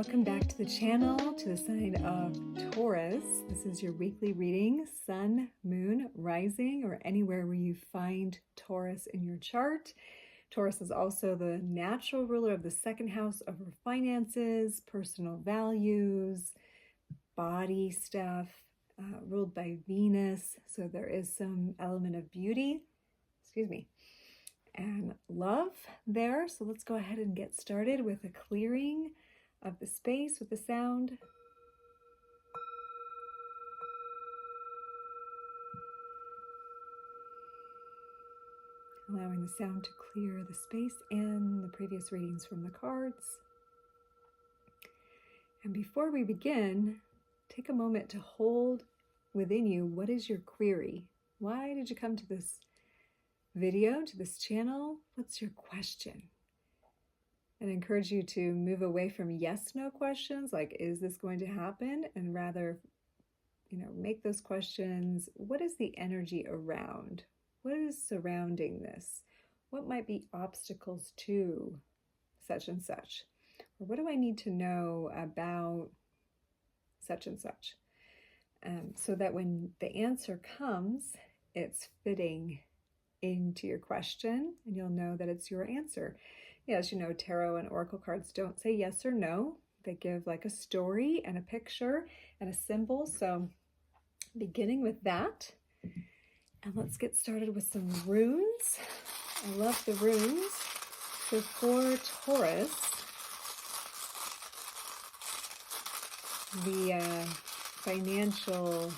Welcome back to the channel, to the sign of Taurus. This is your weekly reading, Sun, Moon, Rising, or anywhere where you find Taurus in your chart. Taurus is also the natural ruler of the second house of our finances, personal values, body stuff, ruled by Venus. So there is some element of beauty, and love there. So let's go ahead and get started with a clearing of the space with the sound. Allowing the sound to clear the space and the previous readings from the cards. And before we begin, take a moment to hold within you, what is your query? Why did you come to this video, to this channel? What's your question? And I encourage you to move away from yes/no questions, like, is this going to happen? And rather, make those questions, what is the energy around? What is surrounding this? What might be obstacles to such and such? Or what do I need to know about such and such? So that when the answer comes, it's fitting into your question and you'll know that it's your answer. As you know, tarot and oracle cards don't say yes or no. They give like a story and a picture and a symbol. So beginning with that, and let's get started with some runes. I love the runes. So for Taurus, the financial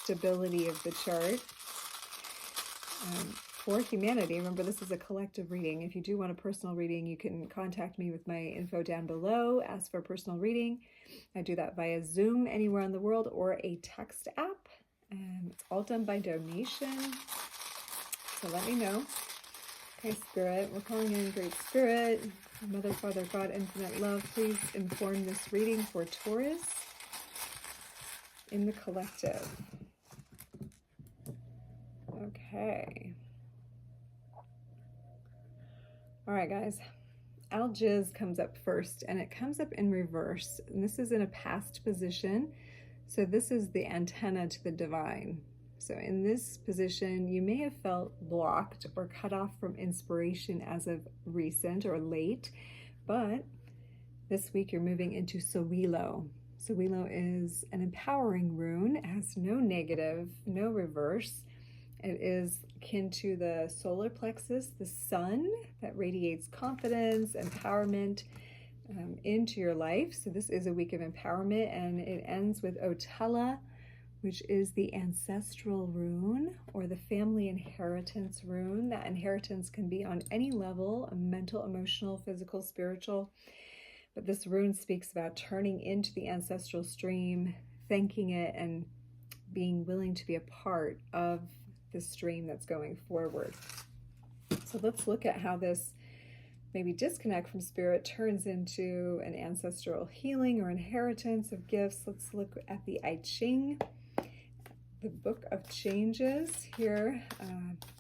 stability of the chart, for humanity, remember this is a collective reading. If you do want a personal reading, you can contact me with my info down below. Ask for a personal reading. I do that via Zoom anywhere in the world or a text app. It's all done by donation. So let me know. Okay, Spirit, we're calling in Great Spirit, Mother, Father, God, Infinite Love. Please inform this reading for Taurus in the collective. Okay. All right, guys. Ayales comes up first, and it comes up in reverse. And this is in a past position. So this is the antenna to the divine. So in this position, you may have felt blocked or cut off from inspiration as of recent or late. But this week, you're moving into Sowilo. Sowilo is an empowering rune. It has no negative, no reverse. It is akin to the solar plexus, the sun, that radiates confidence, empowerment into your life. So this is a week of empowerment, and it ends with Otella, which is the ancestral rune or the family inheritance rune. That inheritance can be on any level, mental, emotional, physical, spiritual. But this rune speaks about turning into the ancestral stream, thanking it, and being willing to be a part of the stream that's going forward. So let's look at how this maybe disconnect from spirit turns into an ancestral healing or inheritance of gifts. Let's look at the I-Ching, the Book of Changes here.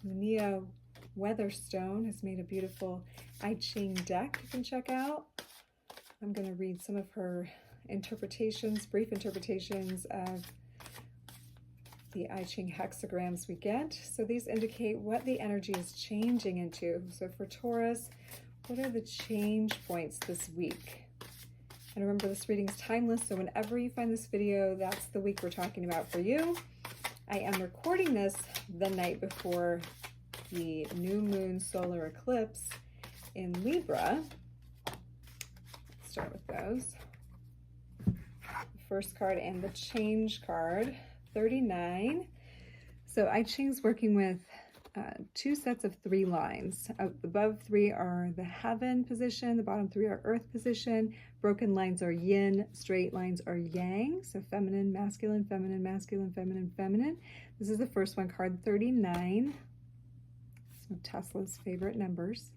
Lunaea Weatherstone has made a beautiful I-Ching deck you can check out. I'm going to read some of her interpretations, brief interpretations of the I-Ching hexagrams we get. So these indicate what the energy is changing into. So for Taurus, what are the change points this week? And remember, this reading is timeless, so whenever you find this video, that's the week we're talking about for you. I am recording this the night before the new moon solar eclipse in Libra. Let's start with those. The first card and the change card. 39. So I-Ching's working with two sets of 3 lines. Above 3 are the heaven position, the bottom 3 are earth position. Broken lines are yin, straight lines are yang. So feminine, masculine, feminine, masculine, feminine, feminine. This is the first one, card 39. Some of Tesla's favorite numbers.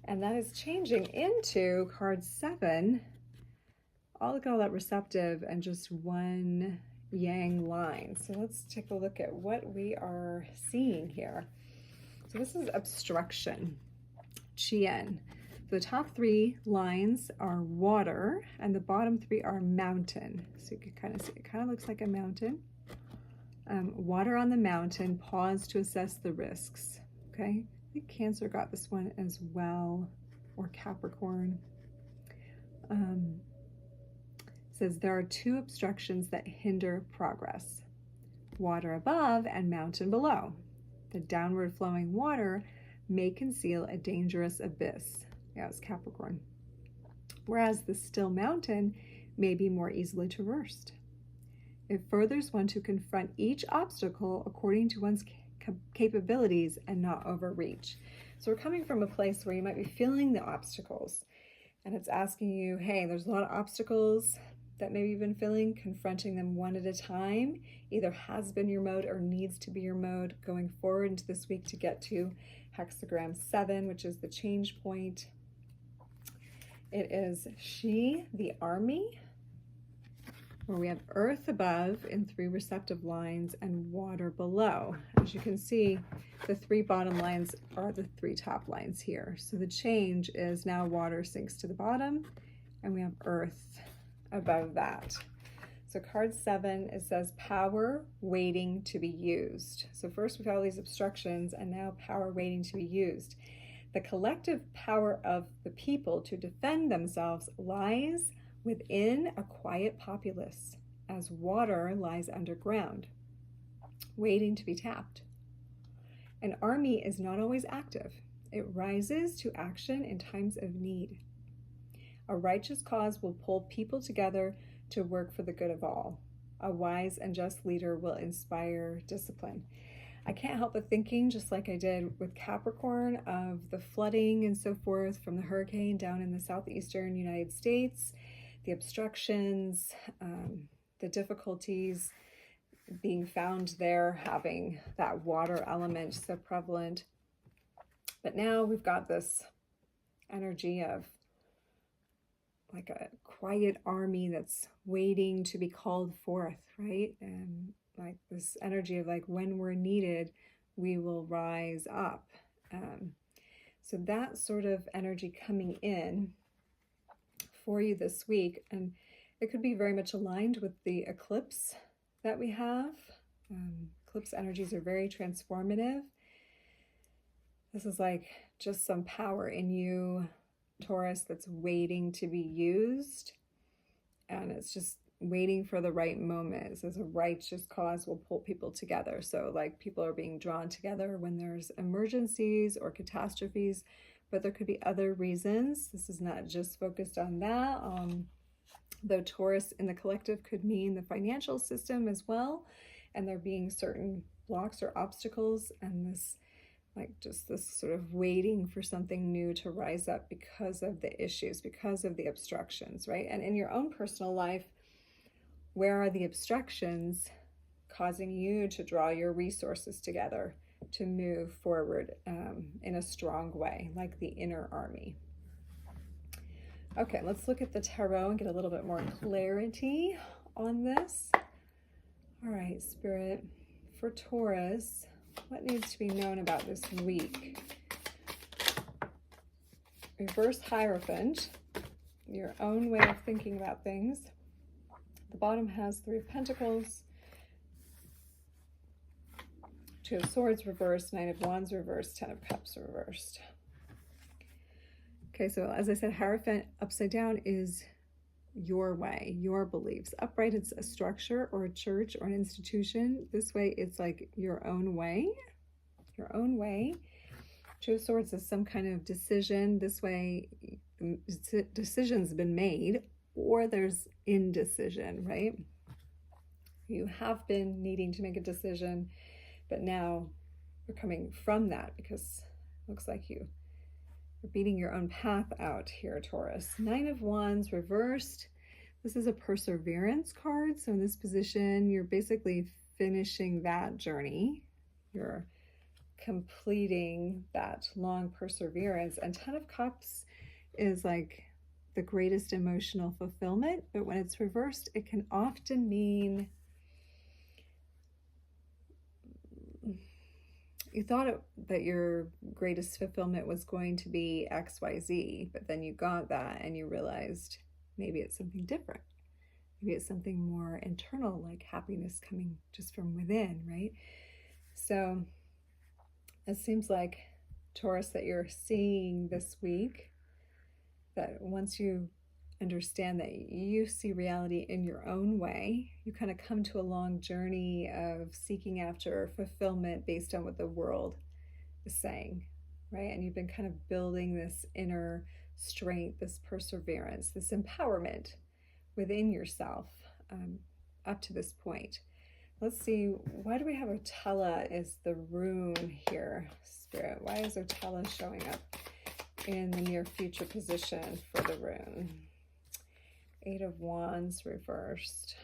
And that is changing into card 7. Look at all that receptive and just one yang line. So let's take a look at what we are seeing here. So this is obstruction, Chien. the top 3 lines are water and the bottom 3 are mountain. So you can kind of see, it kind of looks like a mountain. Water on the mountain, pause to assess the risks. Okay, I think Cancer got this one as well, or Capricorn. Says there are 2 obstructions that hinder progress: water above and mountain below. The downward flowing water may conceal a dangerous abyss. Yeah, it's Capricorn. Whereas the still mountain may be more easily traversed. It furthers one to confront each obstacle according to one's capabilities and not overreach. So we're coming from a place where you might be feeling the obstacles, and it's asking you, hey, there's a lot of obstacles that maybe you've been feeling. Confronting them one at a time either has been your mode or needs to be your mode going forward into this week to get to hexagram 7, which is the change point. It is she, the army, where we have earth above in 3 receptive lines and water below. As you can see, the 3 bottom lines are the 3 top lines here. So the change is now water sinks to the bottom and we have earth above that. So card 7, it says power waiting to be used. So first we've got all these obstructions and now power waiting to be used. The collective power of the people to defend themselves lies within a quiet populace, as water lies underground, waiting to be tapped. An army is not always active. It rises to action in times of need. A righteous cause will pull people together to work for the good of all. A wise and just leader will inspire discipline. I can't help but thinking, just like I did with Capricorn, of the flooding and so forth from the hurricane down in the southeastern United States, the obstructions, the difficulties being found there, having that water element so prevalent. But now we've got this energy of like a quiet army that's waiting to be called forth, right? And like this energy of like when we're needed, we will rise up. So that sort of energy coming in for you this week, and it could be very much aligned with the eclipse that we have. Eclipse energies are very transformative. This is like just some power in you, Taurus, that's waiting to be used, and it's just waiting for the right moment. It says a righteous cause will pull people together. So like people are being drawn together when there's emergencies or catastrophes, but there could be other reasons. This is not just focused on that. Though Taurus in the collective could mean the financial system as well, and there being certain blocks or obstacles, and this like just this sort of waiting for something new to rise up because of the issues, because of the obstructions, right? And in your own personal life, where are the obstructions causing you to draw your resources together to move forward in a strong way, like the inner army? Okay, let's look at the tarot and get a little bit more clarity on this. All right, Spirit, for Taurus, what needs to be known about this week? Reverse Hierophant, your own way of thinking about things. The bottom has 3 of Pentacles, 2 of Swords reversed, 9 of Wands reversed, 10 of Cups reversed. Okay, so as I said, Hierophant upside down is your way, your beliefs. Upright, it's a structure or a church or an institution. This way, it's like your own way, your own way. 2 of Swords is some kind of decision. This way, decision's been made, or there's indecision, right? You have been needing to make a decision, but now you're coming from that because it looks like you're beating your own path out here, Taurus. 9 of Wands reversed. This is a perseverance card. So in this position, you're basically finishing that journey. You're completing that long perseverance. And 10 of Cups is like the greatest emotional fulfillment, but when it's reversed, it can often mean you thought that your greatest fulfillment was going to be XYZ, but then you got that and you realized maybe it's something different. Maybe it's something more internal, like happiness coming just from within, right? So it seems like, Taurus, that you're seeing this week that once you understand that you see reality in your own way, you kind of come to a long journey of seeking after fulfillment based on what the world is saying, right? And you've been kind of building this inner strength, this perseverance, this empowerment within yourself up to this point. Let's see, why do we have Otella as the rune here, Spirit? Why is Otella showing up in the near future position for the rune? 8 of Wands reversed.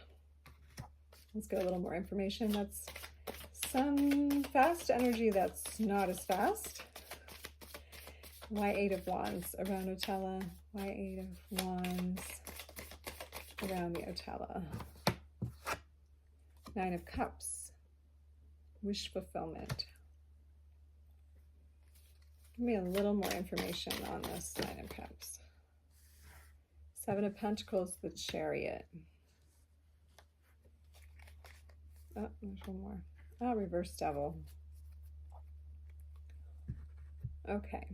Let's get a little more information. That's some fast energy that's not as fast. Why 8 of Wands around Otella? Why 8 of Wands around the Otella? 9 of Cups. Wish fulfillment. Give me a little more information on this 9 of Cups. 7 of Pentacles, the Chariot. Oh, there's one more. Oh, Reverse Devil. Okay.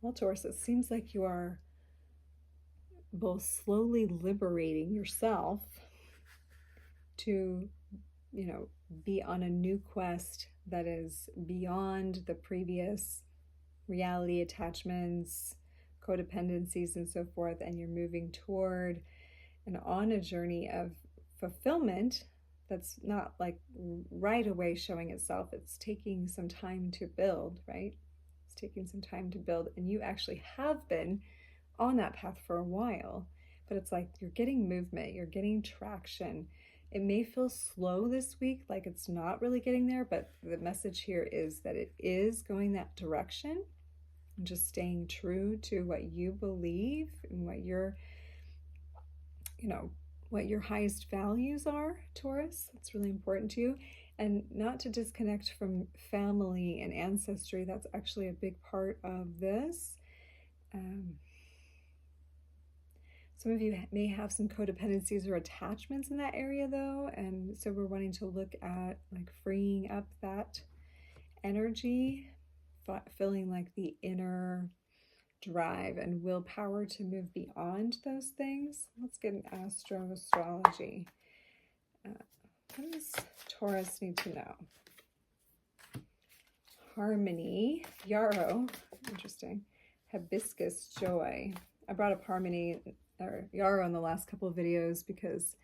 Well, Taurus, it seems like you are both slowly liberating yourself to, be on a new quest that is beyond the previous reality attachments, codependencies, and so forth, and you're moving toward and on a journey of fulfillment that's not like right away showing itself. It's taking some time to build, right? It's taking some time to build, and you actually have been on that path for a while, but it's like you're getting movement, you're getting traction. It may feel slow this week, like it's not really getting there, but the message here is that it is going that direction, and just staying true to what you believe and what your, what your highest values are, Taurus. That's really important to you. And not to disconnect from family and ancestry. That's actually a big part of this. Some of you may have some codependencies or attachments in that area, though, and so we're wanting to look at like freeing up that energy, feeling like the inner drive and willpower to move beyond those things. Let's get an astrology. What does Taurus need to know? Harmony, yarrow, interesting. Hibiscus, joy. I brought up harmony or yarrow in the last couple of videos because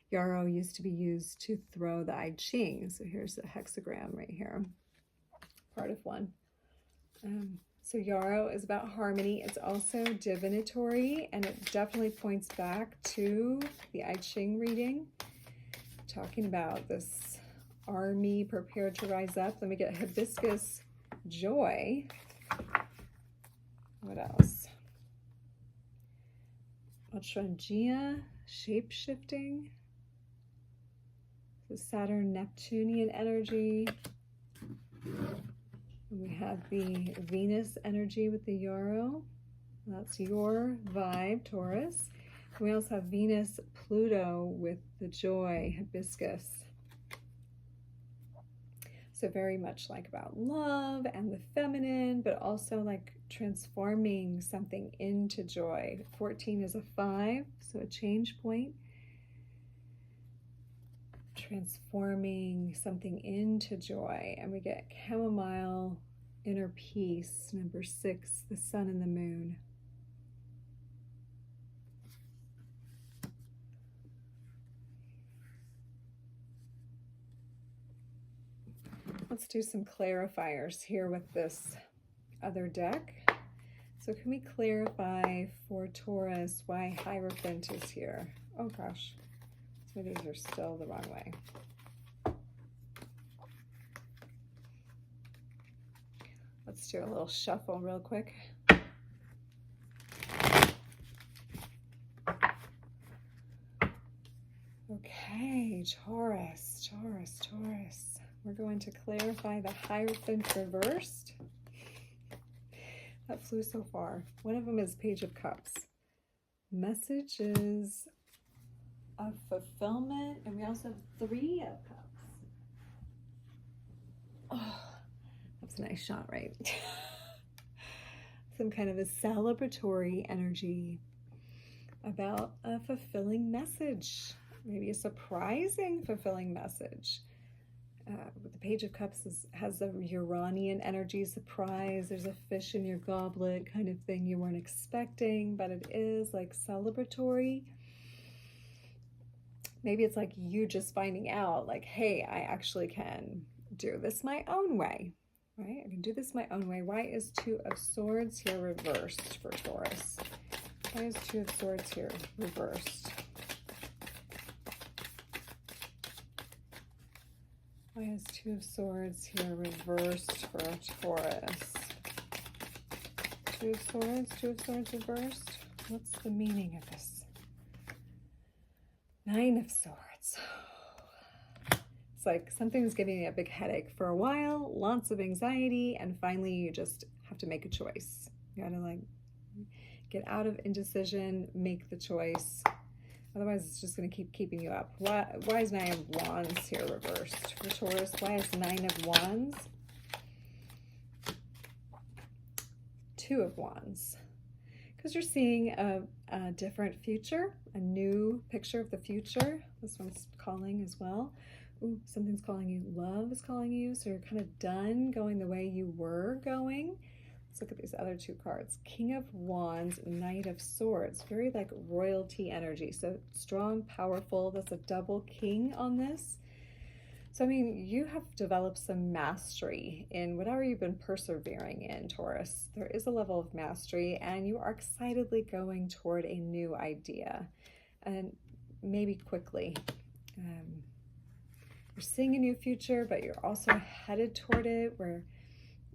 yarrow used to be used to throw the I-Ching. So here's the hexagram right here, part of one. So yarrow is about harmony. It's also divinatory, and it definitely points back to the I-Ching reading, talking about this army prepared to rise up. Let me get hibiscus, joy. What else? Ultrangia, shape-shifting. The Saturn Neptunian energy. And we have the Venus energy with the yarrow. That's your vibe, Taurus. We also have Venus Pluto with the joy, hibiscus. So very much like about love and the feminine, but also like transforming something into joy. 14 is a 5, so a change point. Transforming something into joy. And we get chamomile, inner peace, number 6, the sun and the moon. Let's do some clarifiers here with this other deck. So can we clarify for Taurus why Hierophant is here? Oh gosh, some of these are still the wrong way. Let's do a little shuffle real quick. Okay, Taurus, Taurus, Taurus. We're going to clarify the Hierophant reversed. That flew so far. One of them is Page of Cups. Messages of fulfillment, and we also have 3 of Cups. Oh, that's a nice shot, right? Some kind of a celebratory energy about a fulfilling message, maybe a surprising fulfilling message. The Page of Cups has a Uranian energy, surprise. There's a fish in your goblet kind of thing you weren't expecting, but it is like celebratory. Maybe it's like you just finding out, like, hey, I actually can do this my own way, right? I can do this my own way. Why is 2 of Swords here reversed for Taurus? Why is 2 of Swords here reversed? Why is 2 of Swords here reversed for Taurus? 2 of Swords reversed? What's the meaning of this? 9 of Swords. It's like something's giving you a big headache for a while, lots of anxiety, and finally you just have to make a choice. You gotta like get out of indecision, make the choice. Otherwise, it's just going to keep keeping you up. Why is 9 of Wands here reversed for Taurus? Why is 9 of Wands? 2 of Wands. Because you're seeing a different future, a new picture of the future. This one's calling as well. Ooh, something's calling you. Love is calling you. So you're kind of done going the way you were going. Let's look at these other 2 cards. King of Wands, Knight of Swords. Very like royalty energy. So strong, powerful. That's a double king on this. So, I mean, you have developed some mastery in whatever you've been persevering in, Taurus. There is a level of mastery, and you are excitedly going toward a new idea, and maybe quickly. You're seeing a new future, but you're also headed toward it where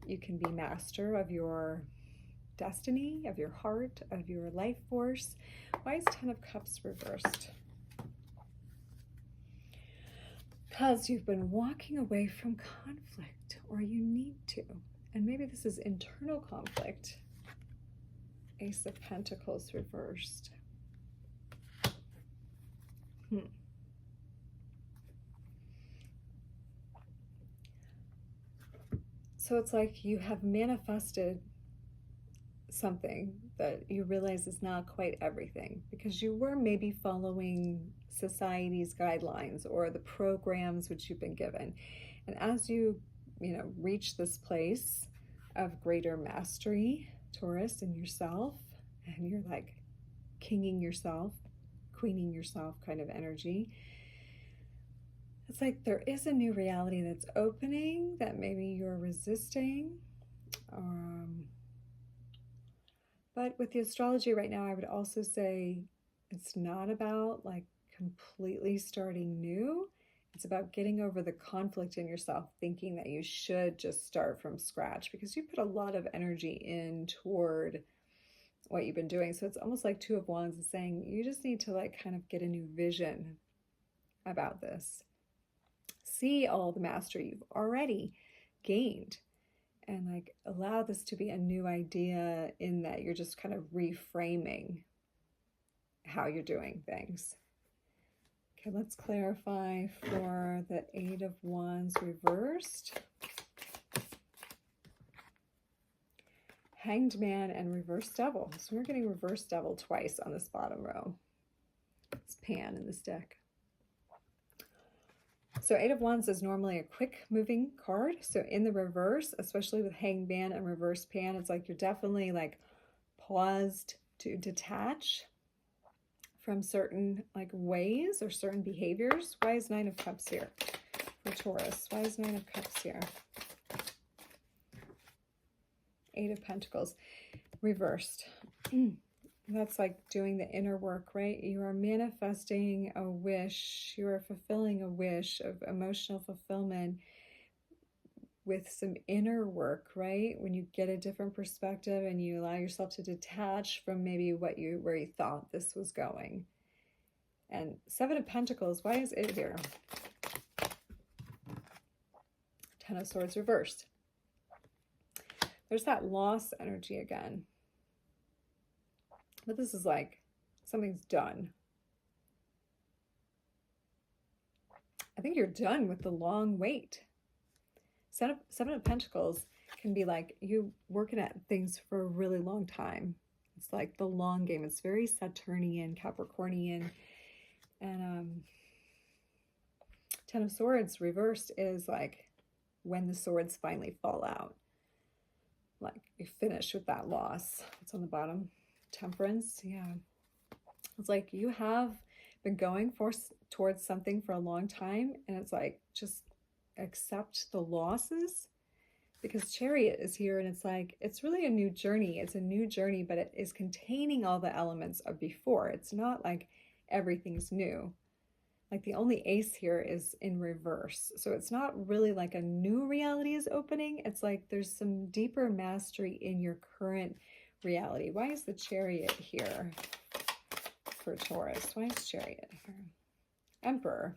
you can be master of your destiny, of your heart, of your life force. Why is 10 of Cups reversed? Because you've been walking away from conflict, or you need to. And maybe this is internal conflict. Ace of Pentacles reversed. So it's like you have manifested something that you realize is not quite everything, because you were maybe following society's guidelines or the programs which you've been given. And as you reach this place of greater mastery, Taurus, in yourself, and you're like kinging yourself, queening yourself kind of energy, it's like there is a new reality that's opening that maybe you're resisting. But with the astrology right now, I would also say it's not about like completely starting new. It's about getting over the conflict in yourself, thinking that you should just start from scratch, because you put a lot of energy in toward what you've been doing. So it's almost like 2 of Wands is saying you just need to like kind of get a new vision about this. See all the mastery you've already gained, and like allow this to be a new idea in that you're just kind of reframing how you're doing things. Okay, let's clarify for the 8 of Wands reversed. Hanged Man and Reverse Devil. So we're getting Reverse Devil twice on this bottom row. It's Pan in this deck. So 8 of Wands is normally a quick moving card. So in the reverse, especially with Hanged Man and Reverse Pan, it's like you're definitely like paused to detach from certain like ways or certain behaviors. Why is 9 of Cups here for Taurus? Why is 9 of Cups here? 8 of Pentacles reversed. That's like doing the inner work, right? You are manifesting a wish. You are fulfilling a wish of emotional fulfillment with some inner work, right? When you get a different perspective and you allow yourself to detach from maybe where you thought this was going. And Seven of Pentacles, why is it here? Ten of Swords reversed. There's that loss energy again. But this is like something's done. I think you're done with the long wait. Seven of Pentacles can be like you working at things for a really long time. It's like the long game. It's very Saturnian, Capricornian. And Ten of Swords reversed is like when the swords finally fall out. Like you finish with that loss. What's on the bottom? Temperance. Yeah. It's like you have been going towards something for a long time, and it's like just accept the losses, because Chariot is here, and it's like it's really a new journey. It's a new journey, but it is containing all the elements of before. It's not like everything's new. Like the only ace here is in reverse, so it's not really like a new reality is opening. It's like there's some deeper mastery in your current reality. Why is the Chariot here for Taurus? Why is Chariot here? Emperor.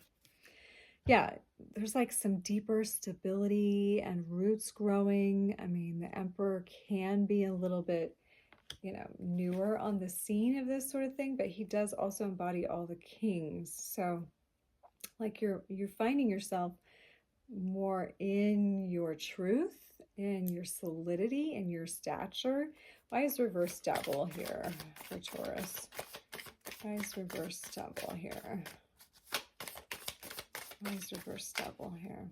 Yeah, there's like some deeper stability and roots growing. I mean, the Emperor can be a little bit, you know, newer on the scene of this sort of thing, but he does also embody all the kings. So like you're finding yourself more in your truth, in your solidity, in your stature. Why is reverse Devil here for Taurus? Why is reverse Devil here? Why is reverse Devil here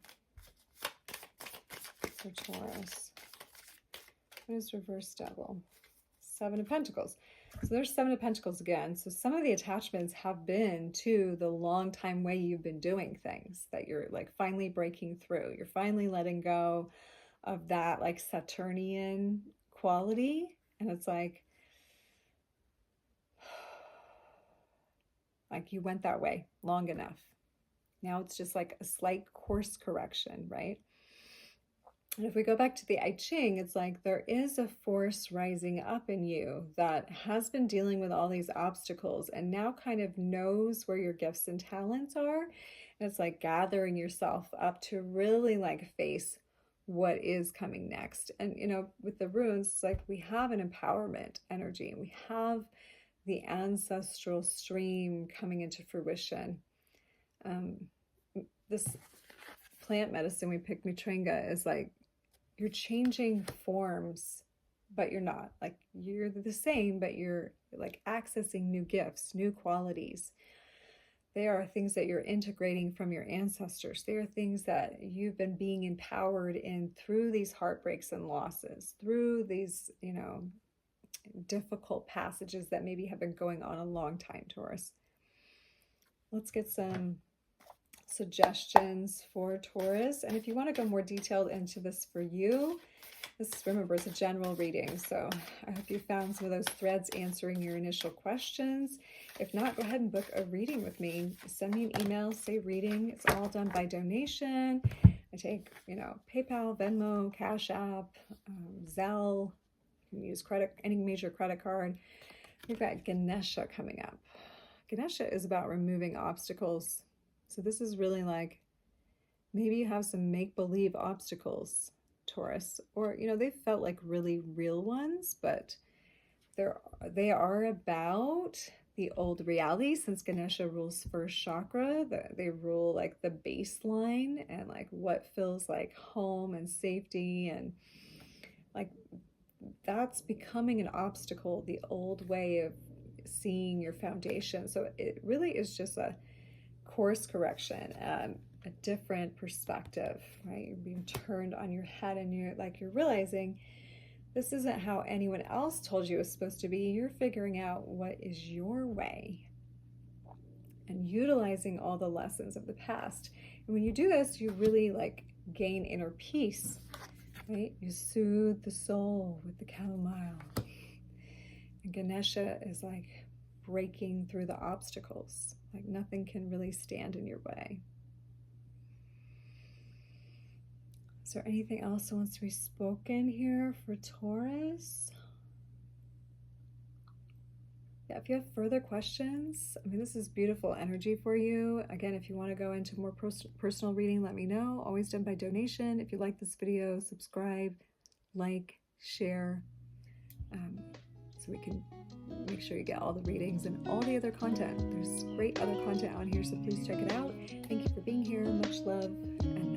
for Taurus? What is reverse Devil? Seven of Pentacles. So there's Seven of Pentacles again. So some of the attachments have been to the long time way you've been doing things, that you're like finally breaking through. You're finally letting go of that like Saturnian quality. And it's like you went that way long enough. Now it's just like a slight course correction, right? And if we go back to the I-Ching, it's like there is a force rising up in you that has been dealing with all these obstacles and now kind of knows where your gifts and talents are. And it's like gathering yourself up to really like face what is coming next. And, you know, with the runes, it's like we have an empowerment energy, and we have the ancestral stream coming into fruition. This plant medicine we picked, Mitringa, is like you're changing forms, but you're not. Like you're the same, but you're like accessing new gifts, new qualities. They are things that you're integrating from your ancestors. They are things that you've been being empowered in through these heartbreaks and losses, through these, you know, difficult passages that maybe have been going on a long time, Taurus. Let's get some suggestions for Taurus. And if you want to go more detailed into this for you, this, remember, it's a general reading. So I hope you found some of those threads answering your initial questions. If not, go ahead and book a reading with me. Send me an email, say reading. It's all done by donation. I take, you know, PayPal, Venmo, Cash App, Zelle. You can use any major credit card. We've got Ganesha coming up. Ganesha is about removing obstacles. So this is really like, maybe you have some make-believe obstacles, Taurus, or, you know, they felt like really real ones, but they are about the old reality, since Ganesha rules first chakra. They rule like the baseline and like what feels like home and safety, and like that's becoming an obstacle, the old way of seeing your foundation. So it really is just a course correction, a different perspective, right? You're being turned on your head, and you're realizing this isn't how anyone else told you it was supposed to be. You're figuring out what is your way and utilizing all the lessons of the past. And when you do this, you really like gain inner peace, right? You soothe the soul with the chamomile. And Ganesha is like breaking through the obstacles. Like nothing can really stand in your way. Is there anything else that wants to be spoken here for Taurus? Yeah, if you have further questions, I mean, this is beautiful energy for you. Again, if you want to go into more personal reading, let me know. Always done by donation. If you like this video, subscribe, like, share, so we can make sure you get all the readings and all the other content. There's great other content on here, so please check it out. Thank you for being here. Much love, and